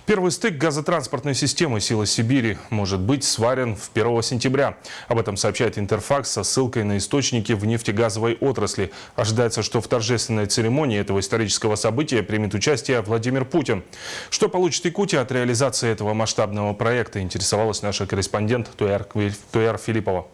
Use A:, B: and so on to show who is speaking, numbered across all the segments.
A: Первый стык газотранспортной системы «Сила Сибири» может быть сварен 1 сентября. Об этом сообщает Интерфакс со ссылкой на источники в нефтегазовой отрасли. Ожидается, что в торжественной церемонии этого исторического события примет участие Владимир Путин. Что получит Якутия от реализации этого масштабного проекта, интересовалась наша корреспондент Туяр Филиппова.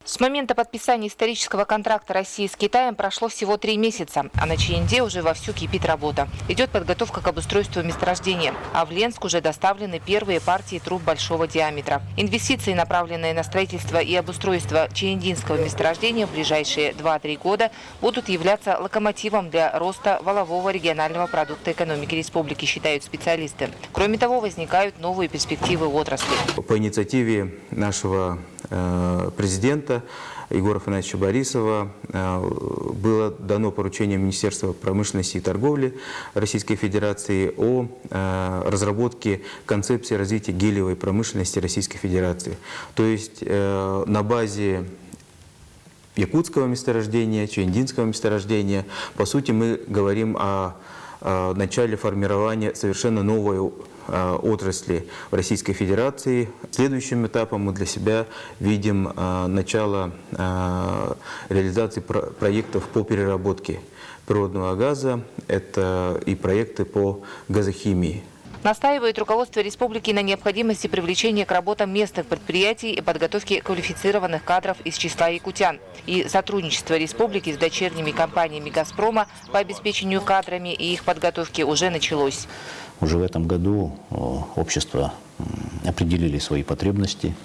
B: С момента подписания исторического контракта России с Китаем прошло всего 3 месяца, а на Чаянде уже вовсю кипит работа. Идет подготовка к обустройству месторождения, а в Ленск уже доставлены первые партии труб большого диаметра. Инвестиции, направленные на строительство и обустройство чаяндинского месторождения в ближайшие 2-3 года, будут являться локомотивом для роста валового регионального продукта экономики республики, считают специалисты. Кроме того, возникают новые перспективы отрасли.
C: По инициативе нашего президента Егора Афанасьевича Борисова было дано поручение Министерства промышленности и торговли Российской Федерации о разработке концепции развития гелиевой промышленности Российской Федерации. То есть на базе якутского месторождения, чаяндинского месторождения, по сути, мы говорим о начале формирования совершенно новой отрасли в Российской Федерации. Следующим этапом мы для себя видим начало реализации проектов по переработке природного газа. Это и проекты по газохимии.
B: Настаивает руководство республики на необходимости привлечения к работам местных предприятий и подготовки квалифицированных кадров из числа якутян. И сотрудничество республики с дочерними компаниями «Газпрома» по обеспечению кадрами и их подготовки уже началось.
D: Уже в этом году общество определили свои потребности,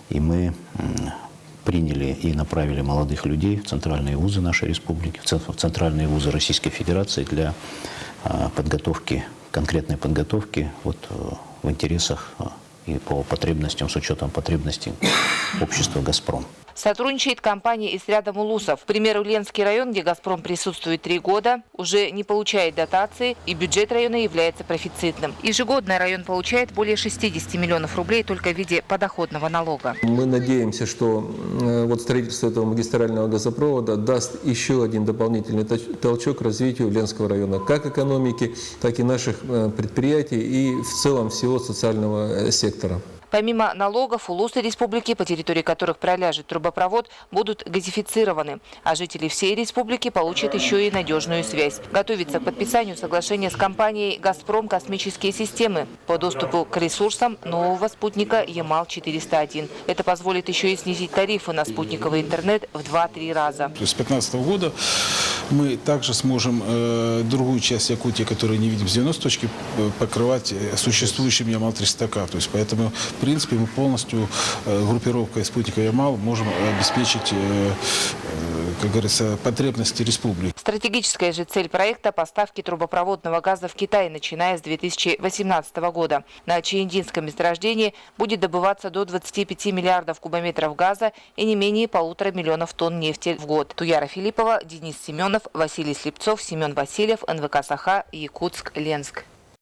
D: и мы приняли и направили молодых людей в центральные вузы нашей республики, в центральные вузы Российской Федерации для подготовки, конкретной подготовки в интересах и по потребностям, с учетом потребностей общества «Газпром».
B: Сотрудничает компания и с рядом улусов. К примеру, Ленский район, где «Газпром» присутствует 3 года, уже не получает дотации, и бюджет района является профицитным. Ежегодно район получает более 60 миллионов рублей только в виде подоходного налога.
E: Мы надеемся, что строительство этого магистрального газопровода даст еще один дополнительный толчок развитию Ленского района, как экономики, так и наших предприятий и в целом всего социального сектора.
B: Помимо налогов, улусы республики, по территории которых проляжет трубопровод, будут газифицированы, а жители всей республики получат еще и надежную связь. Готовится к подписанию соглашения с компанией «Газпром» космические системы по доступу к ресурсам нового спутника Ямал-401. Это позволит еще и снизить тарифы на спутниковый интернет в 2-3 раза.
F: С 2015 года мы также сможем другую часть Якутии, которую не видим с 90 точки, покрывать существующим Ямал-300К. То есть поэтому, в принципе, мы полностью группировкой спутника Ямал можем обеспечить, как говорится, потребности республики.
B: Стратегическая же цель проекта – поставки трубопроводного газа в Китай, начиная с 2018 года. На чаяндинском месторождении будет добываться до 25 миллиардов кубометров газа и не менее 1,5 миллионов тонн нефти в год. Туяра Филиппова, Денис Семенов, Василий Слепцов, Семен Васильев, НВК «Саха», Якутск, Ленск.